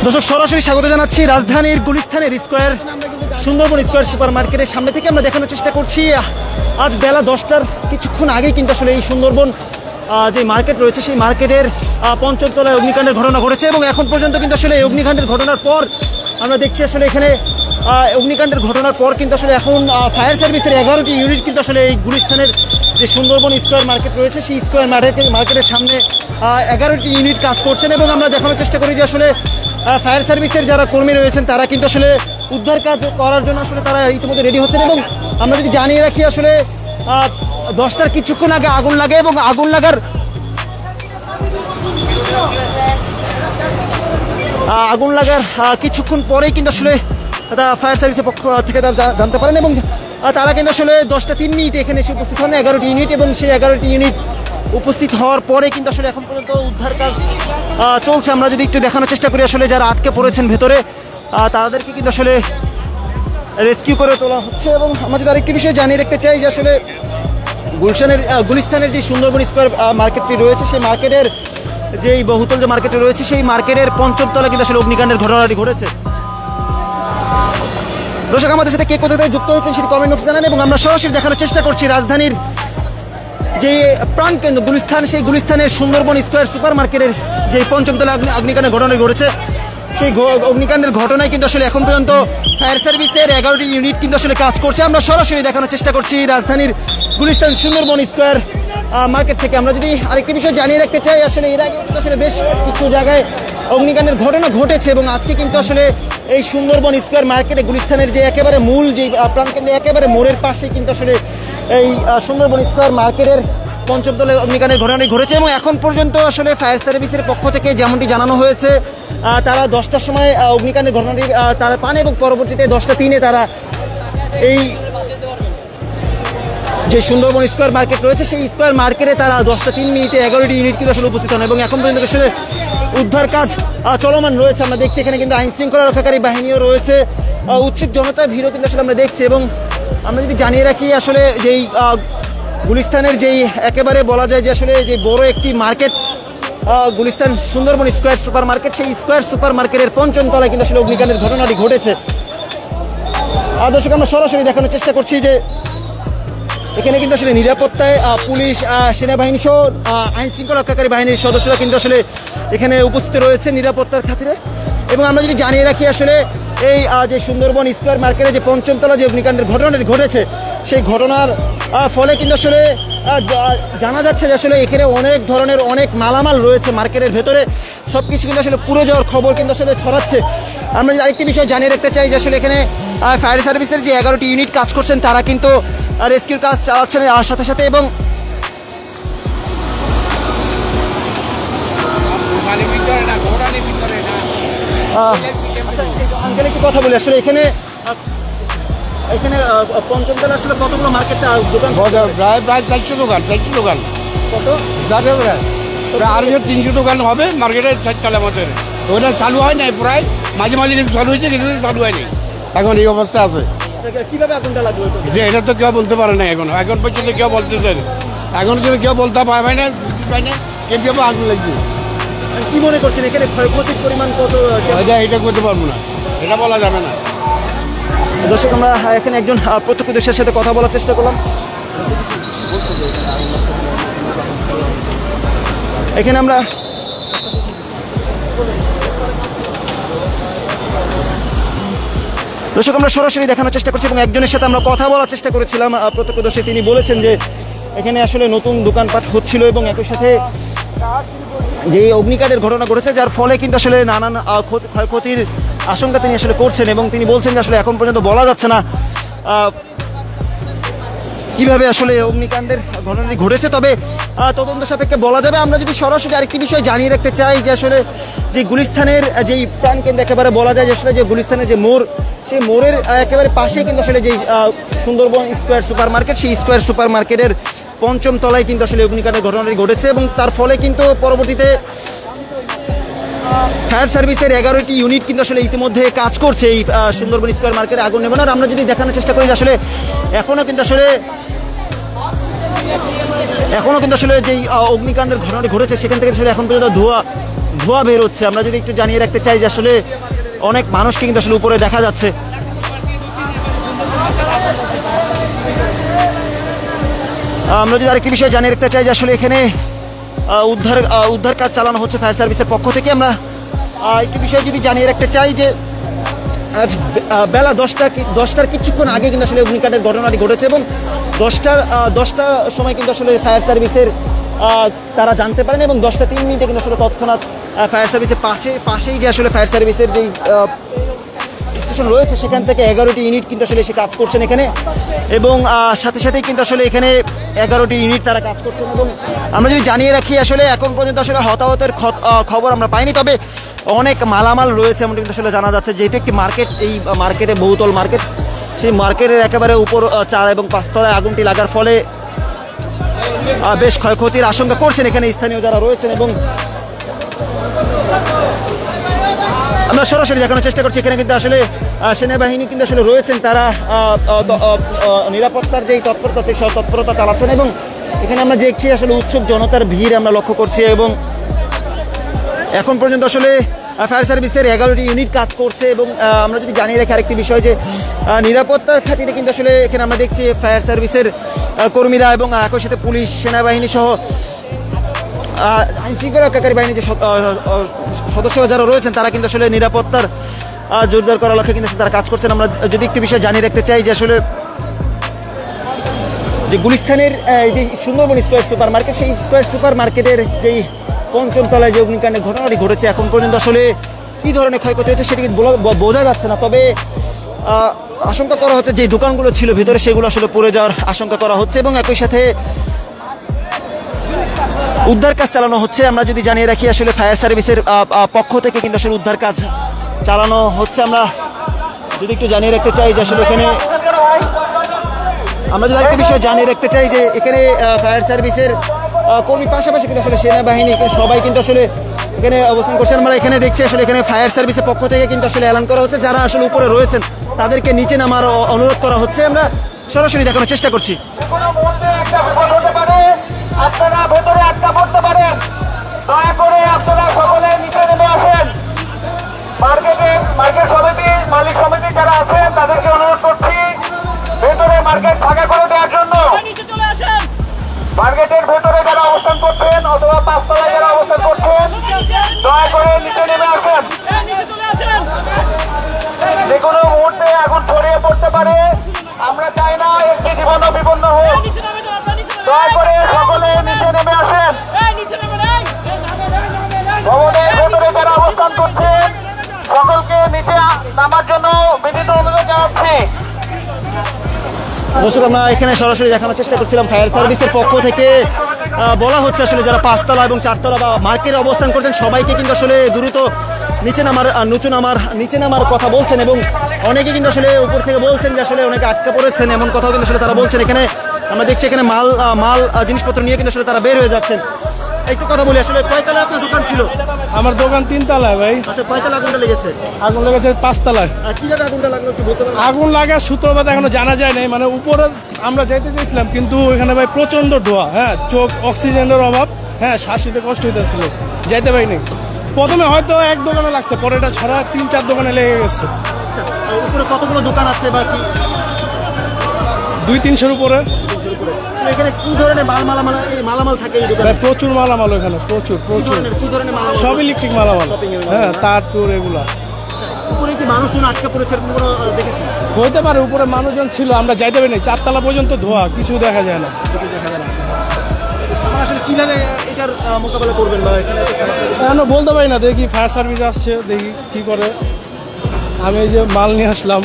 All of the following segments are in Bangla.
দর্শক সরাসরি স্বাগত জানাচ্ছি রাজধানীর গুলিস্তানের স্কয়ার সুন্দরবন স্কয়ার সুপার মার্কেটের সামনে থেকে আমরা দেখানোর চেষ্টা করছি। আজ বেলা 10টার কিছুক্ষণ আগেই কিন্তু আসলে এই সুন্দরবন যে মার্কেট রয়েছে সেই মার্কেটের পঞ্চম তলায় অগ্নিকাণ্ডের ঘটনা ঘটেছে এবং এখন পর্যন্ত কিন্তু আসলে এই অগ্নিকাণ্ডের ঘটনার পর আমরা দেখছি আসলে এখানে অগ্নিকাণ্ডের ঘটনার পর কিন্তু আসলে এখন ফায়ার সার্ভিসের 11টি ইউনিট কিন্তু আসলে এই গুলিস্তানের যে সুন্দরবন স্কয়ার মার্কেট রয়েছে সেই স্কয়ার মার্কেটের সামনে 11টি ইউনিট কাজ করছেন এবং আমরা দেখানোর চেষ্টা করি যে আসলে ফায়ার সার্ভিসের যারা কর্মী রয়েছেন তারা কিন্তু আসলে উদ্ধার কাজ করার জন্য আসলে তারা ইতিমধ্যে রেডি হচ্ছেন এবং আমরা যদি জানিয়ে রাখি আসলে 10টার কিছুক্ষণ আগে আগুন লাগে এবং আগুন লাগার কিছুক্ষণ পরেই কিন্তু আসলে ফায়ার সার্ভিসের পক্ষ থেকে তারা জানতে পারেন এবং তারা কিন্তু আসলে 10টা 3 মিনিটে এখানে এসে উপস্থিত হন 11টি ইউনিট এবং সেই 11টি ইউনিট উপস্থিত হওয়ার পরে কিন্তু আসলে এখন পর্যন্ত উদ্ধার কাজ চলছে। আমরা যদি একটু দেখানোর চেষ্টা করি আসলে যারা আটকে পড়েছেন ভেতরে তাদেরকে কিন্তু আসলে রেস্কিউ করে তোলা হচ্ছে এবং আমরা যদি আরেকটি বিষয় জানিয়ে রাখতে চাই যে আসলে গুলিস্তানের যে সুন্দরবন স্কয়ার মার্কেটটি রয়েছে সেই মার্কেটের যেই বহুতল যে মার্কেটে রয়েছে সেই মার্কেটের পঞ্চম তলায় কিন্তু আসলে অগ্নিকাণ্ডের ঘটনাটি ঘটেছে। দর্শক আমাদের সাথে কে কোথায় যুক্ত হয়েছেন সেটি কমেন্ট বক্সে জানান এবং আমরা সরাসরি দেখানোর চেষ্টা করছি রাজধানীর যে প্রাণকেন্দ্র গুলিস্তান সেই গুলিস্তানের সুন্দরবন স্কয়ার সুপার মার্কেটের যে পঞ্চম তলা অগ্নিকাণ্ডের ঘটনা ঘটেছে সেই অগ্নিকাণ্ডের ঘটনায় কিন্তু আসলে এখন পর্যন্ত ফায়ার সার্ভিসের 11টি ইউনিট কিন্তু আসলে কাজ করছে। আমরা সরাসরি দেখানোর চেষ্টা করছি রাজধানীর গুলিস্তান সুন্দরবন স্কয়ার মার্কেট থেকে। আমরা যদি আরেকটি বিষয় জানিয়ে রাখতে চাই আসলে এর আগে কিন্তু আসলে বেশ কিছু জায়গায় অগ্নিকাণ্ডের ঘটনা ঘটেছে এবং আজকে কিন্তু আসলে এই সুন্দরবন স্কয়ার মার্কেটে গুলিস্তানের যে একেবারে মূল যে প্রাণকেন্দ্র একেবারে মোড়ের পাশে কিন্তু আসলে এই সুন্দরবন স্কয়ার মার্কেটের পঞ্চম তলায় অগ্নিকাণ্ডের ঘটনাটি ঘটেছে এবং এখন পর্যন্ত আসলে ফায়ার সার্ভিসের পক্ষ থেকে যেমনটি জানানো হয়েছে তারা 10টার সময় অগ্নিকাণ্ডের ঘটনাটি তারা পান এবং পরবর্তীতে 10টা 3-এ তারা এই যে সুন্দরবন স্কয়ার মার্কেট রয়েছে সেই স্কয়ার মার্কেটে তারা 10টা 3 মিনিটে 11টি ইউনিট কিন্তু আসলে উপস্থিত হন এবং এখন পর্যন্ত আসলে উদ্ধার কাজ চলমান রয়েছে। আমরা দেখছি এখানে কিন্তু আইন শৃঙ্খলা রক্ষাকারী বাহিনীও রয়েছে, উৎসুক জনতার ভিড়ও কিন্তু আসলে আমরা দেখছি এবং আমরা যদি জানিয়ে রাখি আসলে যেই গুলিস্তানের যেই একেবারে বলা যায় যে আসলে যে বড় একটি market Gulistan Sundarban square super market সেই স্কয়ার সুপার মার্কেটের পঞ্চম তলায় কিন্তু আসলে অগ্নিকাণ্ডের ঘটনাটি ঘটেছে। দর্শক আমরা সরাসরি দেখানোর চেষ্টা করছি যে এখানে কিন্তু আসলে নিরাপত্তায় পুলিশ সেনাবাহিনী সহ আইন শৃঙ্খলা রক্ষাকারী বাহিনীর সদস্যরা কিন্তু আসলে এখানে উপস্থিত রয়েছে নিরাপত্তার খাতিরে এবং আমরা যদি জানিয়ে রাখি আসলে এই যে সুন্দরবন স্কয়ার মার্কেটে যে পঞ্চম তলা যে অগ্নিকাণ্ডের ঘটনাটি ঘটেছে সেই ঘটনার ফলে কিন্তু আসলে জানা যাচ্ছে যে আসলে এখানে অনেক ধরনের অনেক মালামাল রয়েছে মার্কেটের ভেতরে সব কিছু কিন্তু আসলে পুড়ে যাওয়ার খবর কিন্তু আসলে ছড়াচ্ছে। আমরা যদি আরেকটি বিষয় জানিয়ে রাখতে চাই যে আসলে এখানে ফায়ার সার্ভিসের যে 11টি ইউনিট কাজ করছেন তারা কিন্তু রেস্কিউর কাজ চালাচ্ছেন আর সাথে সাথে এবং আঙ্কেল একটু কথা বলি আসলে এখানে পঞ্চম তলা আসলে কতগুলো মার্কেট দোকান প্রায় 400 দোকান কত আর 300 দোকান হবে মার্কেটের 4 তলা মধ্যে ওটা চালু হয় নাই প্রায় মাঝে মাঝে কিন্তু চালু হয়েছে কিন্তু চালু হয়নি এখন এই অবস্থা আছে। কিভাবে আগুনটা লাগলো যে এটা তো কেউ বলতে পারে না এখন পর্যন্ত কেউ বলতেছে এখন কিন্তু কেউ বলতে পারে না কেউ আগুন লাগছে। কি মনে করছেন এখানে ক্ষয়ক্ষতির পরিমাণ কত? এটা করতে পারবো না, এটা বলা যাবে না। দর্শক আমরা এখানে একজন প্রত্যক্ষদর্শীর সাথে কথা বলার চেষ্টা করলাম। এখানে আমরা দর্শক আমরা সরাসরি দেখানোর চেষ্টা করছি এবং একজনের সাথে আমরা কথা বলার চেষ্টা করেছিলাম প্রত্যক্ষদর্শী। তিনি বলেছেন যে এখানে আসলে নতুন দোকানপাট হচ্ছিল এবং একই সাথে যে অগ্নিকাণ্ডের ঘটনা ঘটেছে যার ফলে কিন্তু আসলে নানান ক্ষয়ক্ষতির আশঙ্কা তিনি আসলে করছেন এবং তিনি বলছেন যে আসলে এখন পর্যন্ত বলা যাচ্ছে না কিভাবে আসলে অগ্নিকাণ্ডের ঘটনাটি ঘটেছে, তবে তদন্ত সাপেক্ষে বলা যাবে। আমরা যদি সরাসরি আরেকটি বিষয় জানিয়ে রাখতে চাই যে আসলে যে গুলিস্তানের যেই প্রাণকেন্দ্র একেবারে বলা যায় যে আসলে যে গুলিস্তানের যে মোড় সেই মোড়ের একেবারে পাশে কিন্তু আসলে যেই সুন্দরবন স্কয়ার সুপার মার্কেট সেই স্কয়ার সুপার মার্কেটের পঞ্চম তলায় কিন্তু আসলে অগ্নিকাণ্ডের ঘটনাটি ঘটেছে এবং তার ফলে কিন্তু পরবর্তীতে ফায়ার সার্ভিসের 11টি ইউনিট কিন্তু আসলে ইতিমধ্যে কাজ করছে এই সুন্দরবন স্কয়ার মার্কেটে আগুন নেভানোর। আমরা যদি দেখানোর চেষ্টা করি আসলে এখনো কিন্তু আসলে যেই অগ্নিকাণ্ডের ঘটনাটি ঘটেছে সেখান থেকে আসলে এখন পর্যন্ত ধোঁয়া ধোঁয়া বের হচ্ছে। আমরা যদি একটু জানিয়ে রাখতে চাই যে আসলে অনেক মানুষকে কিন্তু আসলে উপরে দেখা যাচ্ছে। আমরা যদি আরেকটি বিষয় জানিয়ে রাখতে চাই যে আসলে এখানে উদ্ধার কাজ চালানো হচ্ছে ফায়ার সার্ভিসের পক্ষ থেকে। আমরা একটি বিষয় যদি জানিয়ে রাখতে চাই যে আজ বেলা 10টার কিছুক্ষণ আগে কিন্তু আসলে অগ্নিকাণ্ডের ঘটনাটি ঘটেছে এবং 10টার সময় কিন্তু আসলে ফায়ার সার্ভিসের তারা জানতে পারেন এবং 10টা 3 মিনিটে কিন্তু আসলে তৎক্ষণাৎ ফায়ার সার্ভিসের পাশেই যে আসলে ফায়ার সার্ভিসের যেই স্টেশন রয়েছে সেখান থেকে 11টি ইউনিট কিন্তু আসলে এসে কাজ করছেন এখানে এবং সাথে সাথেই কিন্তু আসলে এখানে 11টি ইউনিট তারা কাজ করছেন। এবং আমরা যদি জানিয়ে রাখি আসলে এখন পর্যন্ত আসলে হতাহতের খবর আমরা পাইনি, তবে অনেক মালামাল রয়েছে এমনটি কিন্তু আসলে জানা যাচ্ছে। যেহেতু একটি মার্কেট, এই মার্কেটে বহুতল মার্কেট, সেই মার্কেটের একেবারে উপর 4 এবং 5 তলায় আগুনটি লাগার ফলে বেশ ক্ষয়ক্ষতির আশঙ্কা করছেন এখানে স্থানীয় যারা রয়েছেন। এবং আমরা সরাসরি দেখানোর চেষ্টা করছি এখানে কিন্তু আসলে সেনাবাহিনী কিন্তু আসলে রয়েছেন, তারা নিরাপত্তার যেই তৎপরতা সেই তৎপরতা চালাচ্ছেন এবং এখানে আমরা দেখছি আসলে উৎসুক জনতার ভিড় আমরা লক্ষ্য করছি। এবং এখন পর্যন্ত আসলে ফায়ার সার্ভিসের 11টি ইউনিট কাজ করছে। এবং আমরা যদি জানিয়ে রাখি আরেকটি বিষয় যে নিরাপত্তার খাতিরে কিন্তু আসলে এখানে আমরা দেখছি ফায়ার সার্ভিসের কর্মীরা এবং একই সাথে পুলিশ, সেনাবাহিনী সহ আইন শৃঙ্খলা রক্ষাকারী বাহিনীর যে সদস্যরা যারা রয়েছেন তারা কিন্তু আসলে নিরাপত্তার জোরদার করার লক্ষ্যে কিন্তু তারা কাজ করছেন। আমরা যদি একটি বিষয় জানিয়ে রাখতে চাই যে আসলে যে গুলিস্তানের যে সুন্দরবন স্কোয়ার সুপার মার্কেট, সেই স্কোয়ার সুপার মার্কেটের যেই 5ম তলায় যে অগ্নিকাণ্ডের ঘটনাটি ঘটেছে এখন পর্যন্ত আসলে কী ধরনের ক্ষয়ক্ষতি হয়েছে সেটি কিন্তু বোঝা যাচ্ছে না। তবে আশঙ্কা করা হচ্ছে যে দোকানগুলো ছিল ভিতরে সেগুলো আসলে পড়ে যাওয়ার আশঙ্কা করা হচ্ছে এবং একই সাথে উদ্ধার কাজ চালানো হচ্ছে। আমরা যদি জানিয়ে রাখি আসলে ফায়ার সার্ভিসের পক্ষ থেকে কিন্তু আসলে উদ্ধার কাজ চালানো হচ্ছে। আমরা যদি একটু জানিয়ে রাখতে চাই যে আসলে এখানে আমরা যদি আরেকটি বিষয় জানিয়ে রাখতে চাই যে এখানে ফায়ার সার্ভিসের কর্মীর পাশাপাশি কিন্তু আসলে সেনাবাহিনী সবাই কিন্তু আসলে এখানে অবস্থান করছেন। আমরা এখানে দেখছি আসলে এখানে ফায়ার সার্ভিসের পক্ষ থেকে কিন্তু আসলে এলান করা হচ্ছে যারা আসলে উপরে রয়েছেন তাদেরকে নিচে নামার অনুরোধ করা হচ্ছে। আমরা সরাসরি দেখানোর চেষ্টা করছি। আপনারা ভেতরে আটকা পড়তে পারেন, দয়া করে আপনারা সকলে নিচে নেমে আসেন। মার্কেট সমিতি, মালিক সমিতি যারা আছেন তাদেরকে অনুরোধ করছি ভেতরে মার্কেট ফাঁকা করে দেওয়ার জন্য। মার্কেটের ভেতরে যারা অবস্থান করছেন অথবা 5 তলায় যারা অবস্থান করছেন দয়া করে নিচে নেমে আসেন। যে কোনো মুহূর্তে আগুন ছড়িয়ে পড়তে পারে, আমরা চাই না একটি জীবনও বিপন্ন হোক। দয়া করে সকলে নিচে নেমে আসেন। ভবনের ভেতরে যারা অবস্থান করছেন সকলকে নিচে নামার জন্য বিনীত অনুরোধ জানাচ্ছি। দর্শক, আমরা এখানে সরাসরি দেখানোর চেষ্টা করছিলাম ফায়ার সার্ভিসের পক্ষ থেকে বলা হচ্ছে আসলে যারা 5 তলা এবং 4 তলা বা মার্কেটে অবস্থান করছেন সবাইকে কিন্তু আসলে দ্রুত নিচে নামার কথা বলছেন এবং অনেকে কিন্তু আসলে উপর থেকে বলছেন যে আসলে অনেকে আটকা পড়েছেন এমন কথাও কিন্তু আসলে তারা বলছেন। এখানে আমরা দেখছি এখানে মাল জিনিসপত্র নিয়ে কিন্তু আসলে তারা বের হয়ে যাচ্ছেন। একটু কথা বলি, আসলে কয়তলায় আপনার দোকান ছিল? আমার দোকান 3 তলায় ভাই। আচ্ছা, কয়তলা আগুনটা লেগেছে? আগুন লেগেছে 5 তলায়। কিভাবে আগুনটা লাগলো একটু বলতে পারবেন? আগুন লাগার সূত্রপাত এখনো জানা যায় নাই, মানে উপরে আমরা যাইতে চাইছিলাম কিন্তু এখানে ভাই প্রচন্ড ধোঁয়া, হ্যাঁ, চোখ অক্সিজেনের অভাব, হ্যাঁ, শ্বাস নিতে কষ্ট হইতেছিল, যাইতে পারিনি। প্রথমে হয়তো 1 দোকানে লাগছে, পরে এটা ছড়া 3-4 দোকানে লেগে গেছে। আচ্ছা, উপরে কতগুলো দোকান আছে বা কি? 200-300 উপরে। এখানে কি ধরনের মালামাল থাকে এই দোকানে? ভাই প্রচুর মালামাল ওখানে, প্রচুর কি ধরনের মালামাল? সব ইলেকট্রিক মালামাল, হ্যাঁ, তার তোর এগুলা। উপরে কি মানুষজন আটকা পড়েছে এরকম কোনো দেখেছেন? হইতে পারে, উপরে মানুষজন ছিল, আমরা যাইতে পারিনি। 4 তলা পর্যন্ত ধোয়া, কিছু দেখা যায় না। আসলে কিভাবে এটার মোকাবেলা করবেন বা এখানে এখনো বলতে পারি না, দেখি ফায়ার সার্ভিস আসছে, দেখি কি করে। আমি এই যে মাল নিয়ে আসলাম,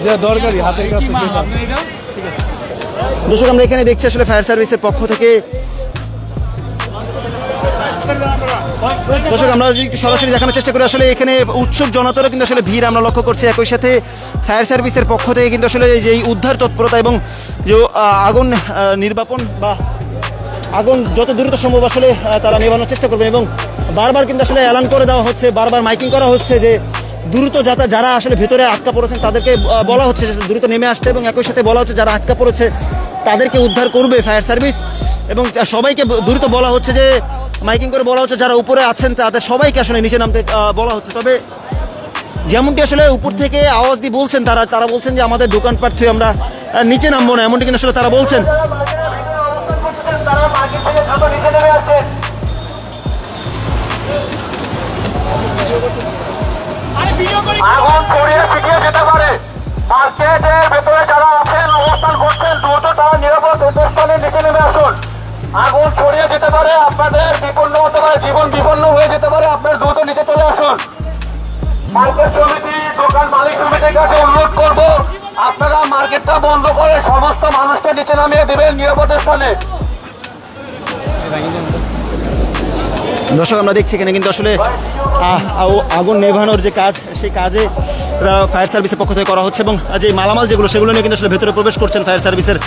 যে দরকারি হাতের কাছে যেটা। দর্শক, আমরা এখানে দেখছি আসলে ফায়ার সার্ভিসের পক্ষ থেকে। দর্শক, আমরা যদি একটু সরাসরি দেখানোর চেষ্টা করি আসলে এখানে উৎসুক জনতারও কিন্তু আসলে ভিড় আমরা লক্ষ্য করছি। একই সাথে ফায়ার সার্ভিসের পক্ষ থেকে কিন্তু আসলে যেই উদ্ধার তৎপরতা এবং যে আগুন নির্বাপন বা আগুন যত দ্রুত সম্ভব আসলে তারা নেভানোর চেষ্টা করবেন এবং বারবার কিন্তু আসলে এলান করে দেওয়া হচ্ছে, বারবার মাইকিং করা হচ্ছে যে দ্রুত যারা আসলে ভেতরে আটকা পড়েছেন তাদেরকে বলা হচ্ছে দ্রুত নেমে আসতে এবং একই সাথে বলা হচ্ছে যারা আটকা পড়েছে তাদেরকে উদ্ধার করবে ফায়ার সার্ভিস এবং সবাইকে দ্রুত বলা হচ্ছে যে মাইকিং করে বলা হচ্ছে যারা উপরে আছেন তাদের সবাইকে আসলে নিচে নামতে বলা হচ্ছে। তবে যেমনটি আসলে উপর থেকে আওয়াজ দিয়ে বলছেন তারা বলছেন যে আমাদের দোকানপাট থেকে আমরা নিচে নামবো না, এমনটি কিন্তু আসলে তারা বলছেন। তারা মার্কেট থেকে দ্রুত নিচে নেমে আসেন। আগুন ছড়িয়ে ছিটিয়ে যেতে পারে। মার্কেটের ভেতরে যারা আছেন অবস্থান করছেন দ্রুত তারা নিরাপদ স্থানে নিচে নেমে আসুন। আগুন ছড়িয়ে যেতে পারে, আপনাদের বিপন্ন হতে পারে, জীবন বিপন্ন হয়ে যেতে পারে, আপনার দ্রুত নিচে চলে আসুন। মার্কেট সমিতি, দোকান মালিক সমিতির কাছে অনুরোধ করবো আপনারা মার্কেটটা বন্ধ করে সমস্ত মানুষকে নিচে নামিয়ে দেবেন নিরাপদ স্থানে। দর্শক আমরা দেখছি এখানে কিন্তু আসলে আগুন নেভানোর যে কাজ সেই কাজে ফায়ার সার্ভিসের পক্ষ থেকে করা হচ্ছে এবং যে মালামাল যেগুলো সেগুলো নিয়ে কিন্তু আসলে ভেতরে প্রবেশ করছেন ফায়ার সার্ভিসের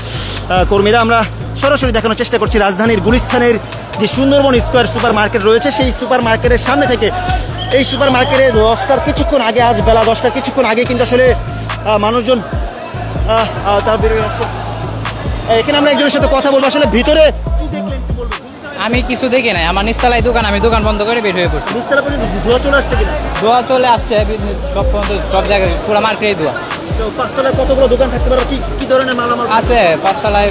কর্মীরা। আমরা সরাসরি দেখানোর চেষ্টা করছি রাজধানীর গুলিস্তানের যে সুন্দরবন স্কোয়ার সুপার মার্কেট রয়েছে সেই সুপার মার্কেটের সামনে থেকে। এই সুপার মার্কেটে 10টার কিছুক্ষণ আগে, আজ বেলা 10টার কিছুক্ষণ আগে কিন্তু আসলে মানুষজন তার বেরোয় আসছে। এখানে আমরা একজনের সাথে কথা বলবো, আসলে ভিতরে কি দেখলেন কি বলবেন? আমি কিছু দেখি নাই, আমার নিচতলায় দোকান, আমি দোকান বন্ধ করে বের হয়ে পড়ছি। নিচতলা পর্যন্ত ধোঁয়া চলে আসছে কিনা? ধোয়া চলে আসছে সব পর্যন্ত, সব জায়গায় পুরো মার্কেটে ধোয়া। তো পাঁচতলায় কতগুলো দোকান থাকতে পারে? কি ধরনের মালামাল আছে? 5তলায়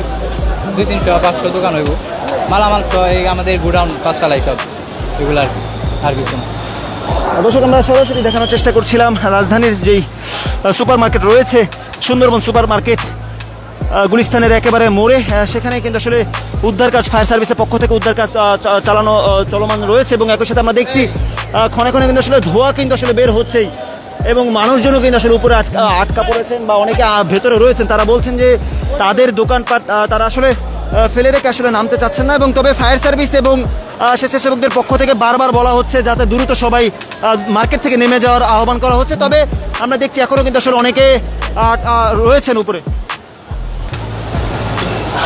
200-300-500 দোকান হইব, মালামাল সহ এই আমাদের গোডাউন 5তলায় সব এগুলো আর কিছু না। দর্শক আমরা সরাসরি দেখানোর চেষ্টা করছিলাম রাজধানীর যেই সুপার মার্কেট রয়েছে সুন্দরবন সুপার মার্কেট গুলিস্তানের একেবারে মোড়ে, সেখানে কিন্তু আসলে উদ্ধার কাজ ফায়ার সার্ভিসের পক্ষ থেকে উদ্ধার কাজ চলমান রয়েছে এবং একই সাথে আমরা দেখছি ক্ষণে ক্ষণে কিন্তু আসলে ধোঁয়া কিন্তু আসলে বের হচ্ছেই এবং মানুষজনও কিন্তু আসলে উপরে আটকা পড়েছেন বা অনেকে ভেতরে রয়েছেন। তারা বলছেন যে তাদের দোকানপাট তারা আসলে ফেলে রেখে আসলে নামতে চাচ্ছেন না এবং তবে ফায়ার সার্ভিস এবং স্বেচ্ছাসেবকদের পক্ষ থেকে বারবার বলা হচ্ছে যাতে দ্রুত সবাই মার্কেট থেকে নেমে যাওয়ার আহ্বান করা হচ্ছে। তবে আমরা দেখছি এখনও কিন্তু আসলে অনেকে রয়েছেন উপরে।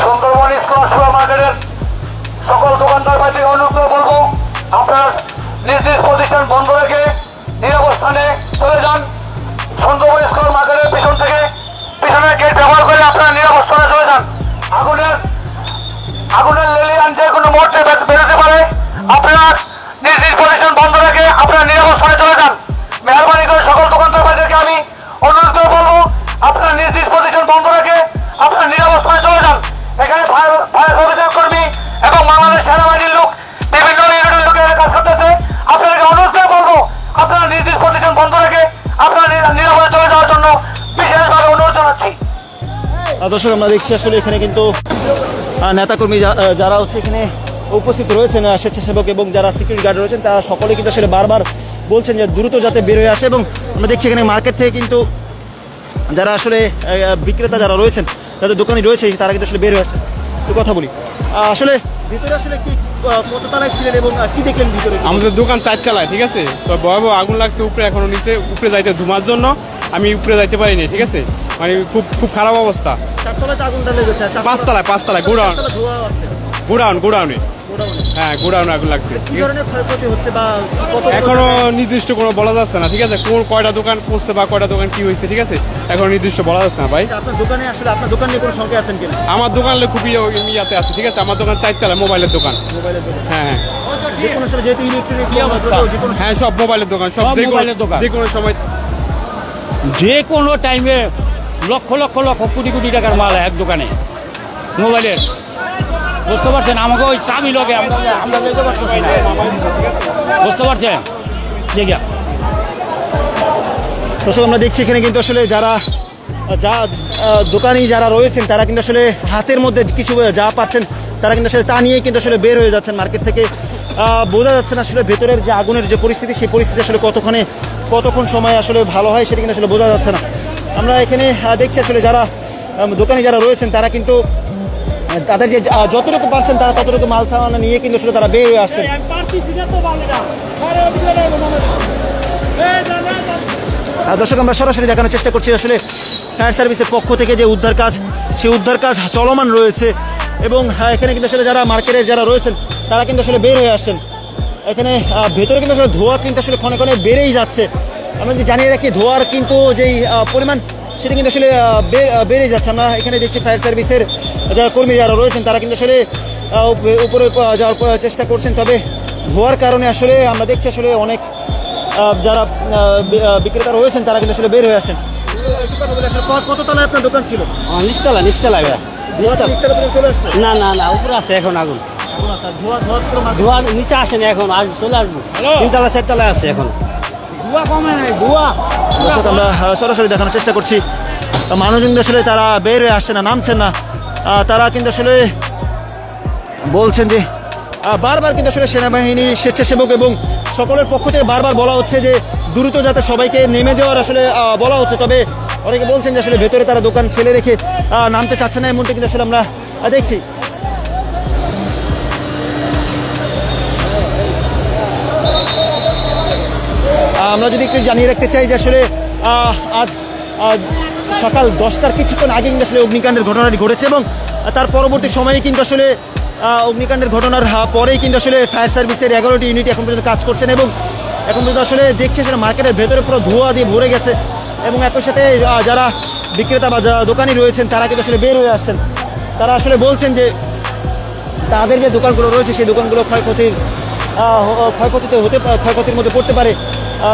সুন্দরবন স্কোয়ার সুপার মার্কেটের সকল দোকানদার ভাইদের অনুরোধ করে বলবো আপনারা নিজ নিজ প্রতিষ্ঠান বন্ধ রেখে নিরাপদ স্থানে চলে যান। সুন্দরবন স্কোয়ার মার্কেটের পিছনের গেট ব্যবহার করে আপনারা নিরাপদ স্থানে চলে যান। আগুনের লেলিয়ান যে কোনো মুহূর্তে বেরোতে পারে, আপনারা নিজ নিজ প্রতিষ্ঠান বন্ধ রেখে আপনারা নিরাপদ স্থানে চলে যান। মেহরবানি করে সকল দোকানদার ভাইদেরকে আমি অনুরোধ করে বলবো আপনারা নিজ নিজ প্রতিষ্ঠান বন্ধ রেখে আপনারা নিরাপদ স্থানে চলে যান। এখানে ফায়ার সার্ভিসের কর্মী এবং বাংলাদেশ সেনাবাহিনীর লোক বিভিন্ন ইউনিটের লোকেরা কাজ করতেছে। আপনাদেরকে অনুরোধ করে বলবো আপনারা নিজ নিজ প্রতিষ্ঠান বন্ধ রেখে আপনারা নিরাপদে চলে যাওয়ার জন্য বিশেষভাবে অনুরোধ জানাচ্ছি। দর্শক আমরা দেখছি আসলে এখানে কিন্তু নেতাকর্মী যারা হচ্ছে এখানে উপস্থিত রয়েছেন, স্বেচ্ছাসেবক এবং যারা সিকিউরিটি গার্ড রয়েছেন তারা সকলে কিন্তু আসলে বারবার বলছেন যে দ্রুত যাতে বের হয়ে আসে এবং আমরা দেখছি এখানে মার্কেট থেকে কিন্তু যারা আসলে বিক্রেতা যারা রয়েছেন যাদের দোকানে রয়েছে তারা কিন্তু আসলে বের হয়ে আসছে। একটু কথা বলি, আসলে ভিতরে আসলে কি কত তলায় ছিলেন এবং কি দেখলেন ভিতরে? আমাদের দোকান 4তলায়, ঠিক আছে। তো ভয়াবহ আগুন লাগছে উপরে, এখনো নিচে উপরে যাইতে ধুমার জন্য আমি উপরে যাইতে পারিনি, ঠিক আছে। মানে খুব খারাপ অবস্থা। 4তলায় আগুনটা লেগেছে? 5তলায় গোডাউনে হ্যাঁ, গোডাউনে আগুন লাগছে। এখনো নির্দিষ্ট কোনো বলা যাচ্ছে না, ঠিক আছে। কয়টা দোকান পড়ছে বা কয়টা দোকান কি হয়েছে, ঠিক আছে, এখনো নির্দিষ্ট বলা যাচ্ছে না ভাই। আপনার দোকানে আসলে আপনার দোকান নিয়ে কোনো সংখ্যা আছেন কিনা? আমার দোকানে খুবই ইয়াতে আছে, ঠিক আছে। আমার দোকান 4তলায়, মোবাইলের দোকান। হ্যাঁ হ্যাঁ, সব মোবাইলের দোকান, সব যে কোনো সময় যে কোনো টাইমে লক্ষ লক্ষ লক্ষ কোটি কোটি টাকার মাল এক দোকানে মোবাইলের, বুঝতে পারছেন। আমাকে ওই চাবি লগে আমরা যেতে পারছি না, বুঝতে পারছেন। ঠিক আছে দর্শক আমরা দেখছি এখানে কিন্তু আসলে যারা দোকানি যারা রয়েছেন তারা কিন্তু আসলে হাতের মধ্যে কিছু যা পাচ্ছেন তারা কিন্তু আসলে তা নিয়ে কিন্তু আসলে বের হয়ে যাচ্ছেন মার্কেট থেকে। বোঝা যাচ্ছে না আসলে ভেতরের যে আগুনের যে পরিস্থিতি সেই পরিস্থিতি আসলে কতক্ষণ সময় আসলে ভালো হয় সেটা কিন্তু আসলে বোঝা যাচ্ছে না। আমরা এখানে দেখছি আসলে যারা দোকানি যারা রয়েছেন তারা কিন্তু তাদের যে যতটুকু পারছেন তারা ততটুকু মাল সামানা নিয়ে কিন্তু আসলে তারা বের হয়ে আসছেন। দর্শক আমরা সরাসরি দেখানোর চেষ্টা করছি আসলে ফায়ার সার্ভিসের পক্ষ থেকে যে উদ্ধার কাজ সেই উদ্ধার কাজ চলমান রয়েছে এবং এখানে কিন্তু আসলে যারা মার্কেটের যারা রয়েছেন তারা কিন্তু আসলে বের হয়ে আসছেন। এখানে ভেতরে কিন্তু আসলে ধোঁয়া কিন্তু আসলে ক্ষণে ক্ষণে বেড়েই যাচ্ছে। আমরা যদি জানিয়ে রাখি ধোঁয়ার কিন্তু যেই পরিমাণ সেটা কিন্তু আসলে বেড়ে যাচ্ছে। আমরা এখানে দেখছি ফায়ার সার্ভিসের যারা কর্মী যারা রয়েছেন তারা কিন্তু আসলে উপরে যাওয়ার চেষ্টা করছেন, তবে ধোয়ার কারণে আসলে আমরা দেখছি আসলে অনেক যারা বিক্রেতা রয়েছেন তারা কিন্তু আসলে বের হয়ে আসছেন। কত তলায় আপনার দোকান ছিল? নিচতলা নিচতলা ভাইয়া, নিচতলা। চলে আসছে? না না না, উপরে আছে এখন আগুন। ধোয়া ধোয়া পুরো মার্কেট- ধোয়া নিচে আসেনি এখন, আর চলে আসবো। তিনতলা চারতলায় আছে এখন। দর্শক, আমরা সরাসরি দেখানোর চেষ্টা করছি মানুষ কিন্তু আসলে তারা বের হয়ে আসছে না, নামছেন না। তারা কিন্তু আসলে বলছেন যে বারবার কিন্তু আসলে সেনাবাহিনী, স্বেচ্ছাসেবক এবং সকলের পক্ষ থেকে বারবার বলা হচ্ছে যে দ্রুত যাতে সবাইকে নেমে যাওয়ার আসলে বলা হচ্ছে। তবে অনেকে বলছেন যে আসলে ভেতরে তারা দোকান ফেলে রেখে নামতে চাচ্ছে না, এমনটা কিন্তু আসলে আমরা দেখছি। আমরা যদি একটু জানিয়ে রাখতে চাই যে আসলে আজ সকাল 10টার কিছুক্ষণ আগে কিন্তু আসলে অগ্নিকাণ্ডের ঘটনাটি ঘটেছে এবং তার পরবর্তী সময়ে কিন্তু আসলে অগ্নিকাণ্ডের ঘটনার পরেই কিন্তু আসলে ফায়ার সার্ভিসের 11টি ইউনিট এখন পর্যন্ত কাজ করছেন এবং এখন পর্যন্ত আসলে দেখছি আসলে মার্কেটের ভেতরে পুরো ধোঁয়া দিয়ে ভরে গেছে এবং একই সাথে যারা বিক্রেতা বা যারা দোকানি রয়েছেন তারা কিন্তু আসলে বের হয়ে আসছেন। তারা আসলে বলছেন যে তাদের যে দোকানগুলো রয়েছে সেই দোকানগুলো ক্ষয়ক্ষতির মধ্যে পড়তে পারে।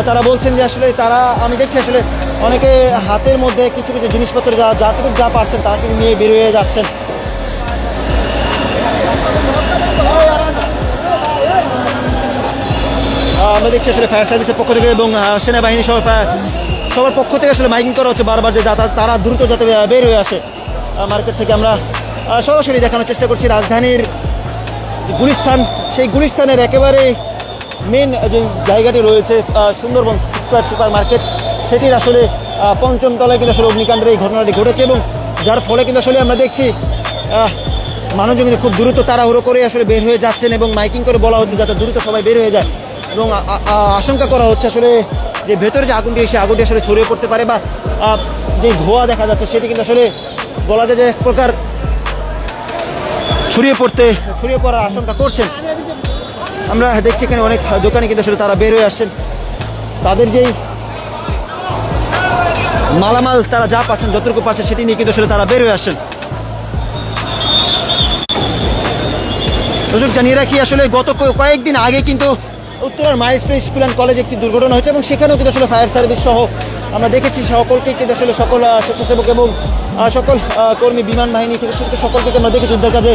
তারা বলছেন যে আসলে আমি দেখছি আসলে অনেকে হাতের মধ্যে কিছু কিছু জিনিসপত্র যা পারছেন তারা কিন্তু নিয়ে বের হয়ে যাচ্ছেন। আমরা দেখছি আসলে ফায়ার সার্ভিসের পক্ষ থেকে এবং সেনাবাহিনী সবার পক্ষ থেকে আসলে মাইকিং করা হচ্ছে বারবার যে তারা দ্রুত যাতে বের হয়ে আসে মার্কেট থেকে। আমরা সরাসরি দেখানোর চেষ্টা করছি রাজধানীর গুলিস্তান, সেই গুলিস্তানের একেবারে মেন যে জায়গাটি রয়েছে সুন্দরবন স্কয়ার সুপার মার্কেট, সেটির আসলে পঞ্চম তলায় কিন্তু আসলে অগ্নিকাণ্ডের এই ঘটনাটি ঘটেছে এবং যার ফলে কিন্তু আসলে আমরা দেখছি মানুষজন কিন্তু খুব দ্রুত তাড়াহুড়ো করে আসলে বের হয়ে যাচ্ছেন এবং মাইকিং করে বলা হচ্ছে যাতে দ্রুত সবাই বের হয়ে যায় এবং আশঙ্কা করা হচ্ছে আসলে যে ভেতরে যে আগুনটি সেই আগুনটি আসলে ছড়িয়ে পড়তে পারে বা যে ধোঁয়া দেখা যাচ্ছে সেটি কিন্তু আসলে বলা যায় যে এক প্রকার ছড়িয়ে পড়ার আশঙ্কা করছেন। আমরা দেখছি এখানে অনেক দোকানে কিন্তু আসলে তারা বের হয়ে আসছেন, তাদের যেই মালামাল তারা যা পাচ্ছেন যতটুকু পাচ্ছেন সেটি নিয়ে কিন্তু আসলে তারা বের হয়ে আসছেন। দর্শক, জানিয়ে রাখি আসলে গত কয়েকদিন আগে কিন্তু উত্তরার মাইস্ট্রি স্কুল অ্যান্ড কলেজে একটি দুর্ঘটনা হয়েছে এবং সেখানেও কিন্তু আসলে ফায়ার সার্ভিস সহ আমরা দেখেছি সকলকে কিন্তু আসলে সকল স্বেচ্ছাসেবক এবং সকল কর্মী, বিমান বাহিনী থেকে শুরু করে সকলকে আমরা দেখেছি উদ্ধার কাজে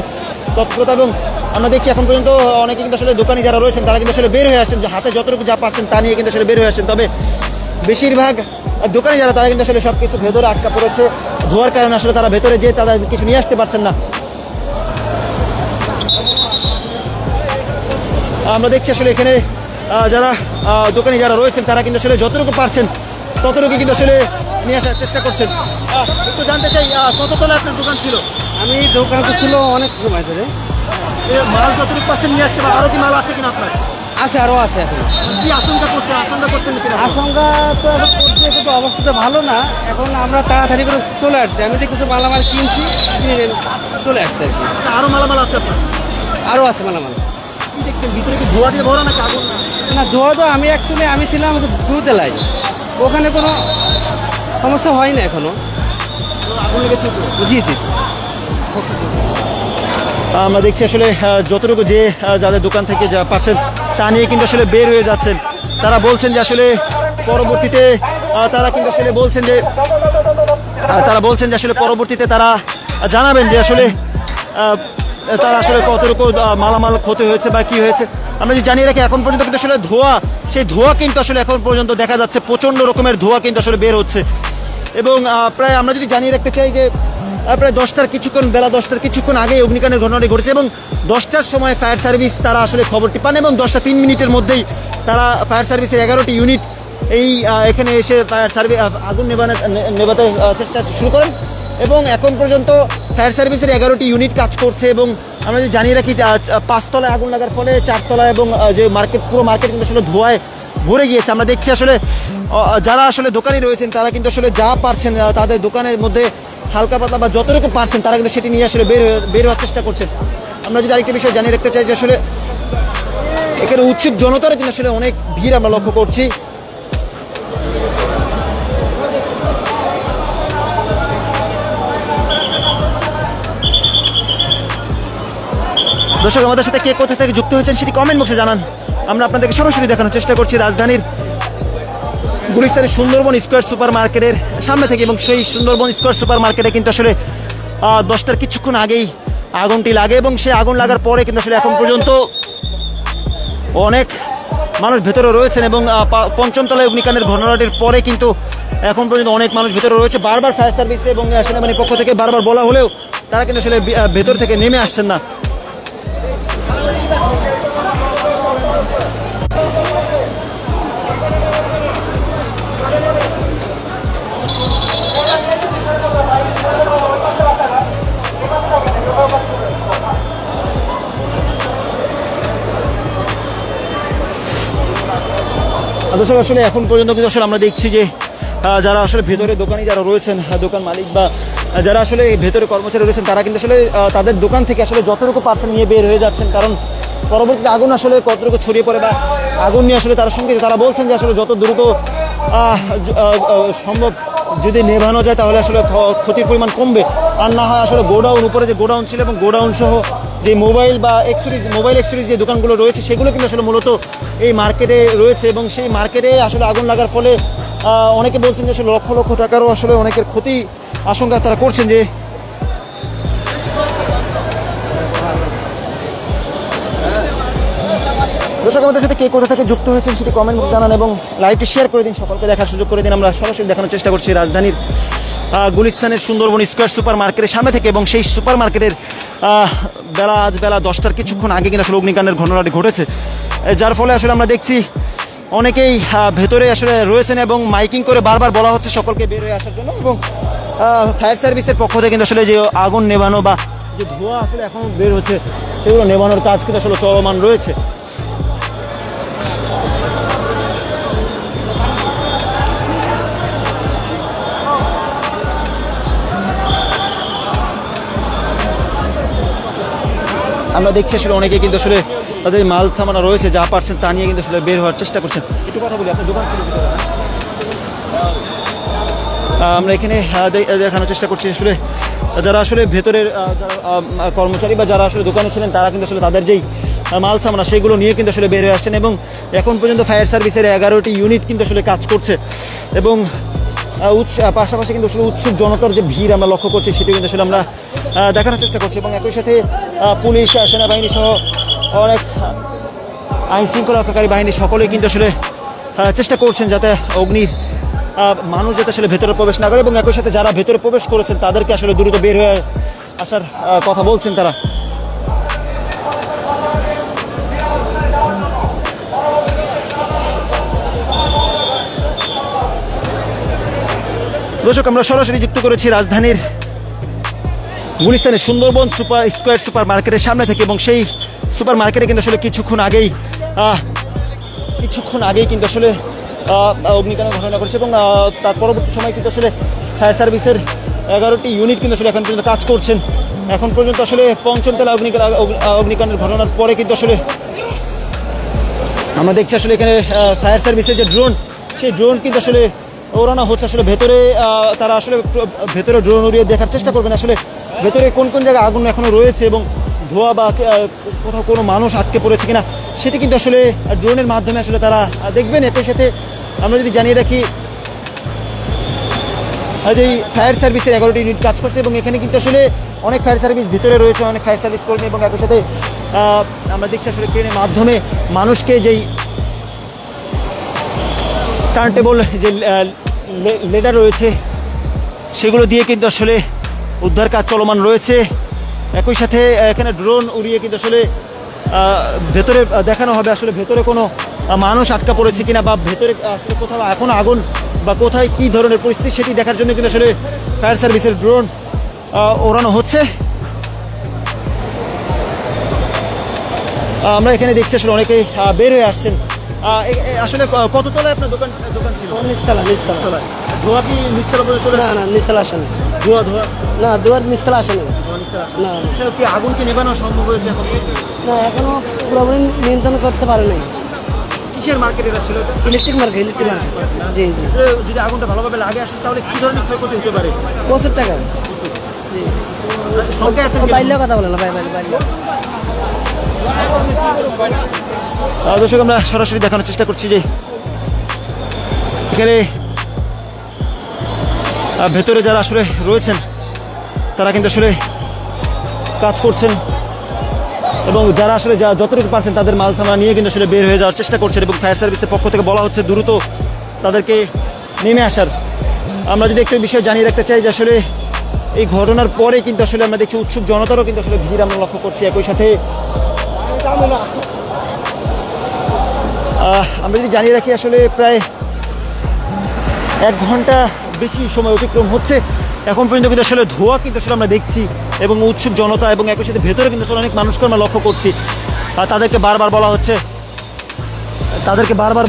তৎপরতা এবং আমরা দেখছি এখন পর্যন্ত অনেকে কিন্তু আসলে দোকানি যারা রয়েছেন তারা কিন্তু আসলে বের হয়ে আসছেন, হাতে যতটুকু যা পারছেন তা নিয়ে কিন্তু আসলে বের হয়ে আসছেন। তবে বেশিরভাগ দোকানি যারা তারা কিন্তু আসলে সব কিছু ভেতরে আটকা পড়েছে, ধোয়ার কারণে আসলে তারা ভেতরে যেয়ে তারা কিছু নিয়ে আসতে পারছেন না। আমরা দেখছি আসলে এখানে যারা দোকানি যারা রয়েছেন তারা কিন্তু আসলে যতটুকু পারছেন ততটুকু কিন্তু আসলে নিয়ে আসার চেষ্টা করছেন। একটু জানতে চাই কত তলায় আপনার দোকান ছিল? আমি দোকান তো ছিল অনেক সময় ধরে। মাল যতটুকু পাচ্ছেন নিয়ে আসতে পারেন, আরও কি মাল আছে কিনা আপনার? আছে, আরও আছে এখন। কি আশঙ্কা করছেন কিনা? আশঙ্কা তো এখন করছে, কিন্তু অবস্থাটা ভালো না। এখন আমরা তাড়াতাড়ি করে চলে আসছি। আমি তো কিছু মালামাল কিনছি, কিনে চলে আসছি আর কি। আরও মালামাল আছে আপনার? আরও আছে মালামাল। কি দেখছেন ভিতরে কি ধোয়া দিয়ে ভরা নাকি আগুন? না, ধোয়া তো আমি ছিলাম দুতলায়, ওখানে কোনো সমস্যা হয় না এখনো। আগুন লেগেছে? জি জি। আমরা দেখছি আসলে যতটুকু যে যাদের দোকান থেকে যা পাচ্ছেন তা নিয়ে কিন্তু আসলে বের হয়ে যাচ্ছেন। তারা বলছেন যে আসলে পরবর্তীতে তারা কিন্তু আসলে বলছেন যে আসলে পরবর্তীতে তারা জানাবেন যে আসলে তারা আসলে কতটুকু মালামাল ক্ষতি হয়েছে বা কি হয়েছে। আমরা যে জানিয়ে রাখি এখন পর্যন্ত কিন্তু আসলে সেই ধোঁয়া কিন্তু আসলে এখন পর্যন্ত দেখা যাচ্ছে প্রচণ্ড রকমের ধোঁয়া কিন্তু আসলে বের হচ্ছে এবং প্রায় আমরা যদি জানিয়ে রাখতে চাই যে প্রায় বেলা 10টার কিছুক্ষণ আগে অগ্নিকাণ্ডের ঘটনাটি ঘটেছে এবং 10টার সময় ফায়ার সার্ভিস তারা আসলে খবরটি পান এবং 10টা 3 মিনিটের মধ্যেই তারা ফায়ার সার্ভিসের 11টি ইউনিট এখানে এসে ফায়ার সার্ভিস আগুন নেভাতে চেষ্টা শুরু করেন এবং এখন পর্যন্ত ফায়ার সার্ভিসের 11টি ইউনিট কাজ করছে এবং আমরা যদি জানিয়ে রাখি 5 তলায় আগুন লাগার ফলে 4 তলায় এবং যে পুরো মার্কেট কিন্তু আসলে ধোঁয়ায় ভরে গিয়েছে। আমরা দেখছি আসলে যারা আসলে দোকানি রয়েছেন তারা কিন্তু আসলে যা পারছেন তাদের দোকানের মধ্যে হালকা পাতলা বা যতটুকু পারছেন তারা কিন্তু সেটি নিয়ে আসলে বের হওয়ার চেষ্টা করছেন। আমরা যদি আরেকটা বিষয় জানিয়ে রাখতে চাই যে আসলে এখানে উৎসুক জনতারও কিন্তু আসলে অনেক ভিড় আমরা লক্ষ্য করছি। দর্শক আমাদের সাথে কে কোথা থেকে যুক্ত হয়েছেন সেটি কমেন্ট বক্সে জানান। আমরা আপনাদেরকে সরাসরি দেখানোর চেষ্টা করছি রাজধানীর গুলিস্তানের সুন্দরবন স্কোয়ার সুপার মার্কেটের সামনে থেকে, এবং সেই সুন্দরবন স্কোয়ার সুপার মার্কেটে কিন্তু আসলে 10টার কিছুক্ষণ আগেই আগুনটি লাগে, এবং সেই আগুন লাগার পরে কিন্তু আসলে এখন পর্যন্ত অনেক মানুষ ভেতরে রয়েছেন, এবং পঞ্চম তলায় অগ্নিকাণ্ডের ঘটনাটির পরে কিন্তু এখন পর্যন্ত অনেক মানুষ ভেতরে রয়েছে। বারবার ফায়ার সার্ভিস এবং সেনাবাহিনীর পক্ষ থেকে বারবার বলা হলেও তারা কিন্তু আসলে ভেতর থেকে নেমে আসছেন না। দর্শক আসলে এখন পর্যন্ত কিন্তু আসলে আমরা দেখছি যে যারা আসলে ভেতরে দোকানি যারা রয়েছেন, দোকান মালিক বা যারা আসলে ভেতরে কর্মচারী রয়েছেন, তারা কিন্তু আসলে তাদের দোকান থেকে আসলে যতটুকু পারছেন নিয়ে বের হয়ে যাচ্ছেন, কারণ পরবর্তীতে আগুন আসলে কতটুকু ছড়িয়ে পড়ে বা আগুন নিয়ে আসলে তার সঙ্গে তারা বলছেন যে আসলে যত দ্রুত সম্ভব যদি নেভানো যায় তাহলে আসলে ক্ষতির পরিমাণ কমবে, আর না হয় আসলে গোডাউন, উপরে যে গোডাউন ছিল এবং গোডাউন সহ যে মোবাইল এক্সেসরিজ যে দোকানগুলো রয়েছে সেগুলো কিন্তু আসলে মূলত এই মার্কেটে রয়েছে, এবং সেই মার্কেটে আসলে আগুন লাগার ফলে অনেকে বলছেন যে আসলে লক্ষ লক্ষ টাকারও আসলে অনেকের ক্ষতি আশঙ্কা তারা করছেন। যে দর্শক আমাদের সাথে কে কোথা থেকে যুক্ত হয়েছেন সেটি কমেন্ট বক্সে জানান, এবং লাইভটি শেয়ার করে দিন, সকলকে দেখার সুযোগ করে দিন। আমরা সরাসরি দেখানোর চেষ্টা করছি রাজধানীর গুলিস্তানের সুন্দরবন স্কোয়ার সুপার মার্কেটের সামনে থেকে, এবং সেই সুপার মার্কেটের আজ বেলা 10টার কিছুক্ষণ আগে কিন্তু আসলে অগ্নিকাণ্ডের ঘটনাটি ঘটেছে, যার ফলে আসলে আমরা দেখছি অনেকেই ভেতরে আসলে রয়েছেন, এবং মাইকিং করে বারবার বলা হচ্ছে সকলকে বের হয়ে আসার জন্য, এবং ফায়ার সার্ভিসের পক্ষ থেকে কিন্তু আসলে যে আগুন নেভানো বা যে ধোঁয়া আসলে এখন বের হচ্ছে সেগুলো নেভানোর কাজ কিন্তু আসলে চলমান রয়েছে। আমরা দেখছি আসলে অনেকে কিন্তু আসলে তাদের মাল সামানা রয়েছে যা পারছেন তা নিয়ে কিন্তু আসলে বের হওয়ার চেষ্টা করছেন। একটু কথা বলি, আপনার দোকান ছিল আমরা এখানে দেখানোর চেষ্টা করছি আসলে যারা আসলে ভেতরের কর্মচারী বা যারা আসলে দোকানে ছিলেন তারা কিন্তু আসলে তাদের যেই মাল সামানা সেগুলো নিয়ে কিন্তু আসলে বের হয়ে আসছেন, এবং এখন পর্যন্ত ফায়ার সার্ভিসের 11টি ইউনিট কিন্তু আসলে কাজ করছে, এবং পাশাপাশি কিন্তু আসলে উৎসুক জনতার যে ভিড় আমরা লক্ষ্য করছি সেটি কিন্তু আসলে আমরা দেখানোর চেষ্টা করছি, এবং একই সাথে পুলিশ, সেনাবাহিনী সহ অনেক আইন শৃঙ্খলা রক্ষাকারী বাহিনী সকলেই কিন্তু আসলে চেষ্টা করছেন যাতে অগ্নির মানুষ যাতে আসলে ভেতরে প্রবেশ না করে, এবং একই সাথে যারা ভেতরে প্রবেশ করেছেন তাদেরকে আসলে দ্রুত বের হয়ে আসার কথা বলছেন তারা। দর্শক আমরা সরাসরি যুক্ত করেছি রাজধানীর গুলিস্তানের সুন্দরবন স্কোয়ার সুপার মার্কেটের সামনে থেকে, এবং সেই সুপার মার্কেটে কিন্তু আসলে কিছুক্ষণ আগেই কিন্তু আসলে অগ্নিকাণ্ডের ঘটনা ঘটেছে, এবং তার পরবর্তী সময় কিন্তু আসলে ফায়ার সার্ভিসের 11টি ইউনিট কিন্তু আসলে এখন পর্যন্ত কাজ করছেন। এখন পর্যন্ত আসলে পঞ্চম তলা অগ্নিকাণ্ডের ঘটনার পরে কিন্তু আসলে আমরা দেখছি আসলে এখানে ফায়ার সার্ভিসের যে ড্রোন, সেই ড্রোন কিন্তু আসলে ওড়ানো হচ্ছে। আসলে ভেতরে তারা আসলে ভেতরে ড্রোন উড়িয়ে দেখার চেষ্টা করবেন আসলে ভেতরে কোন কোন জায়গায় আগুন এখনো রয়েছে, এবং ধোঁয়া বা কোথাও কোনো মানুষ আটকে পড়েছে কিনা সেটি কিন্তু আসলে ড্রোনের মাধ্যমে আসলে তারা দেখবেন। একই সাথে আমরা যদি জানিয়ে রাখি যে ফায়ার সার্ভিসের 11টি ইউনিট কাজ করছে, এবং এখানে কিন্তু আসলে অনেক ফায়ার সার্ভিস ভিতরে রয়েছে, অনেক ফায়ার সার্ভিস কর্মী, এবং একই সাথে আমরা দেখছি আসলে ট্রেনের মাধ্যমে মানুষকে যেই টার্নটেবল যে লেডার রয়েছে সেগুলো দিয়ে কিন্তু আসলে উদ্ধার কাজ চলমান রয়েছে। একই সাথে এখানে ড্রোন উড়িয়ে কিন্তু আসলে ভেতরে দেখানো হবে আসলে ভেতরে কোনো মানুষ আটকা পড়েছে কিনা, বা ভেতরে আসলে কোথাও এখনো আগুন বা কোথায় কী ধরনের পরিস্থিতি সেটি দেখার জন্য কিন্তু আসলে ফায়ার সার্ভিসের ড্রোন ওড়ানো হচ্ছে। আমরা এখানে দেখছি আসলে অনেকেই বের হয়ে আসছেন। আসলে কত তলায় আপনার দোকান ছিল? নিচতলা। ধোয়া কি নিচতলা পর্যন্ত চলে? না, নিচতলা আসে না। ধোয়া না, ধোয়ার নিচতলা আসে না। না, কি আগুন কি নেভানো সম্ভব হয়েছে এখন? না, এখনো পুরোপুরি নিয়ন্ত্রণ করতে পারে নাই। কিসের মার্কেট এটা ছিল? Electric market. জি। যদি আগুনটা ভালোভাবে লাগে আসলে তাহলে কি ধরনের ক্ষয়ক্ষতি হতে পারে? প্রচুর টাকা। জি। সংখ্যা আছে? বাইরেও কথা বলে না, বাইরে। দর্শক আমরা সরাসরি দেখানোর চেষ্টা করছি যে এখানে ভেতরে যারা আসলে রয়েছেন তারা কিন্তু আসলে কাজ করছেন এবং যারা আসলে যতটুকু পারছেন তাদের মাল সামানা নিয়ে কিন্তু আসলে বের হয়ে যাওয়ার চেষ্টা করছেন এবং ফায়ার সার্ভিসের পক্ষ থেকে বলা হচ্ছে দ্রুত তাদেরকে নেমে আসার। আমরা যদি একটু বিষয় জানিয়ে রাখতে চাই যে আসলে এই ঘটনার পরে কিন্তু আসলে আমরা দেখছি উৎসুক জনতারও কিন্তু আসলে ভিড় আমরা লক্ষ্য করছি। একই সাথে আমরা যদি জানিয়ে রাখি আসলে প্রায় 1 ঘন্টা বেশি সময় অতিক্রম হচ্ছে, এখন পর্যন্ত কিন্তু আসলে ধোঁয়া কিন্তু আসলে আমরা দেখছি এবং উৎসুক জনতা এবং একই সাথে ভেতরে কিন্তু আসলে অনেক মানুষকে আমরা লক্ষ্য করছি। তাদেরকে বারবার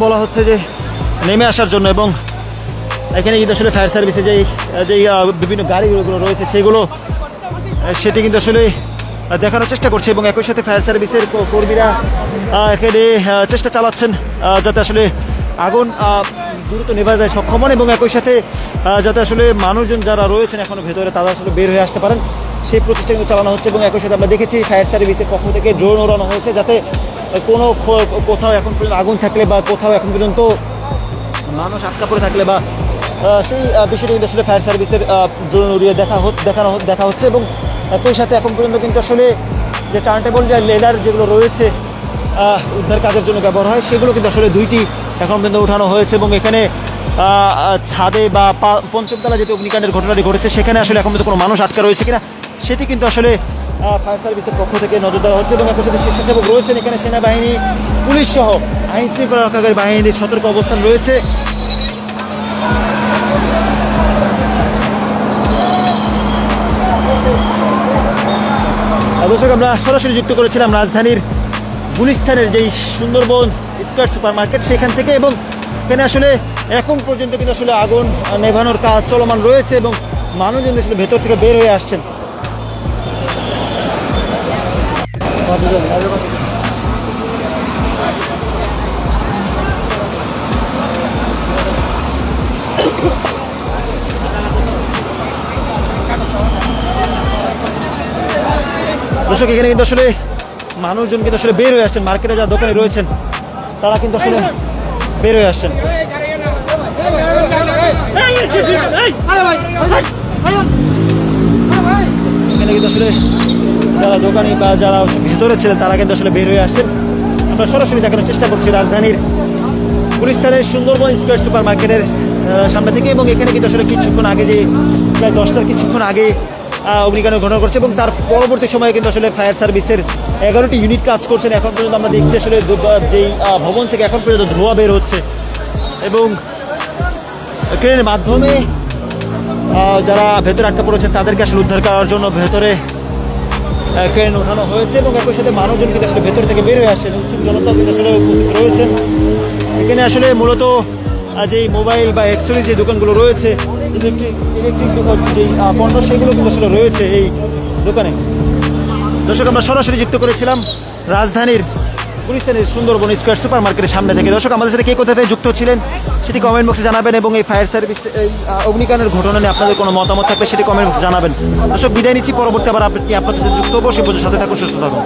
বলা হচ্ছে যে নেমে আসার জন্য এবং এখানে কিন্তু আসলে ফায়ার সার্ভিসে যেই বিভিন্ন গাড়িগুলো রয়েছে সেটি কিন্তু আসলে দেখানোর চেষ্টা করছে এবং একই সাথে ফায়ার সার্ভিসের কর্মীরা এখানে চেষ্টা চালাচ্ছেন যাতে আসলে আগুন দ্রুত নেভাতে সক্ষম হন এবং একই সাথে যাতে আসলে মানুষজন যারা রয়েছেন এখনো ভেতরে তারা আসলে বের হয়ে আসতে পারেন সেই প্রচেষ্টা কিন্তু চালানো হচ্ছে এবং একই সাথে আমরা দেখেছি ফায়ার সার্ভিসের পক্ষ থেকে ড্রোন ওড়ানো হয়েছে যাতে কোথাও এখন পর্যন্ত আগুন থাকলে বা কোথাও এখন পর্যন্ত মানুষ আটকা পড়ে থাকলে বা সেই বিষয়টি কিন্তু আসলে ফায়ার সার্ভিসের ড্রোন উড়িয়ে দেখা হচ্ছে এবং একই সাথে এখন পর্যন্ত কিন্তু আসলে যে টার্নটেবল যে লেডার যেগুলো রয়েছে উদ্ধার কাজের জন্য ব্যবহার হয় সেগুলো কিন্তু আসলে 2টি এখন পর্যন্ত উঠানো হয়েছে এবং এখানে ছাদে বা 5ম তলা যেতে অগ্নিকাণ্ডের ঘটনাটি ঘটেছে সেখানে আসলে এখন পর্যন্ত কোনো মানুষ আটকা রয়েছে কিনা সেটি কিন্তু আসলে ফায়ার সার্ভিসের পক্ষ থেকে নজর দেওয়া হচ্ছে এবং একই সাথে স্বেচ্ছাসেবক রয়েছেন এখানে সেনাবাহিনী, পুলিশ সহ আইন শৃঙ্খলা রক্ষাকারী বাহিনীর সতর্ক অবস্থান রয়েছে। দর্শক আমরা সরাসরি যুক্ত করেছিলাম রাজধানীর গুলিস্তানের যেই সুন্দরবন স্কয়ার সুপার মার্কেট সেখান থেকে এবং এখানে আসলে এখন পর্যন্ত কিন্তু আসলে আগুন নেভানোর কাজ চলমান রয়েছে এবং মানুষজন আসলে ভেতর থেকে বের হয়ে আসছেন। দর্শক এখানে কিন্তু আসলে মানুষজন কিন্তু আসলে বের হয়ে আসছেন, মার্কেটে যারা দোকানে রয়েছেন তারা কিন্তু আসলে বের হয়ে আসছেন। এখানে কিন্তু আসলে যারা দোকানি বা যারা ভেতরে ছিলেন তারা কিন্তু আসলে বের হয়ে আসছেন। আমরা সরাসরি দেখানোর চেষ্টা করছি রাজধানীর গুলিস্তানের সুন্দরবন স্কয়ার সুপার মার্কেটের সামনে থেকে এবং এখানে কিন্তু আসলে কিছুক্ষণ আগে যে প্রায় 10টার কিছুক্ষণ আগে অগ্নিকাণ্ডের ঘটনা করছে এবং তার পরবর্তী সময়ে কিন্তু আসলে ফায়ার সার্ভিসের 11টি ইউনিট কাজ করছেন। এখন পর্যন্ত আমরা দেখছি আসলে যেই ভবন থেকে এখন পর্যন্ত ধোঁয়া বের হচ্ছে এবং ক্রেনের মাধ্যমে যারা ভেতরে আটকা পড়েছেন তাদেরকে আসলে উদ্ধার করার জন্য ভেতরে ক্রেন ওঠানো হয়েছে এবং একই সাথে মানুষজন কিন্তু আসলে ভেতর থেকে বের হয়ে আসছেন, উৎসুক জনতা কিন্তু আসলে উপস্থিত রয়েছেন। এখানে আসলে মূলত যেই মোবাইল বা অ্যাক্সেসরিজ যে দোকানগুলো রয়েছে, ইলেকট্রিক যেই পণ্য সেগুলো কিন্তু আসলে রয়েছে এই দোকানে। দর্শক আমরা সরাসরি যুক্ত করেছিলাম রাজধানীর গুলিস্তানের সুন্দরবন স্কয়ার সুপার মার্কেটের সামনে থেকে। দর্শক আমাদের সাথে কে কোথা থেকে যুক্ত ছিলেন সেটি কমেন্ট বক্সে জানাবেন এবং এই ফায়ার সার্ভিস এই অগ্নিকাণ্ডের ঘটনা নিয়ে আপনাদের কোনো মতামত থাকলে সেটি কমেন্ট বক্সে জানাবেন। দর্শক বিদায় নিচ্ছি, পরবর্তী আবার আপনাদের সাথে যুক্ত হবো, সে পর্যন্ত সাথে থাকুন, সুস্থ থাকুন।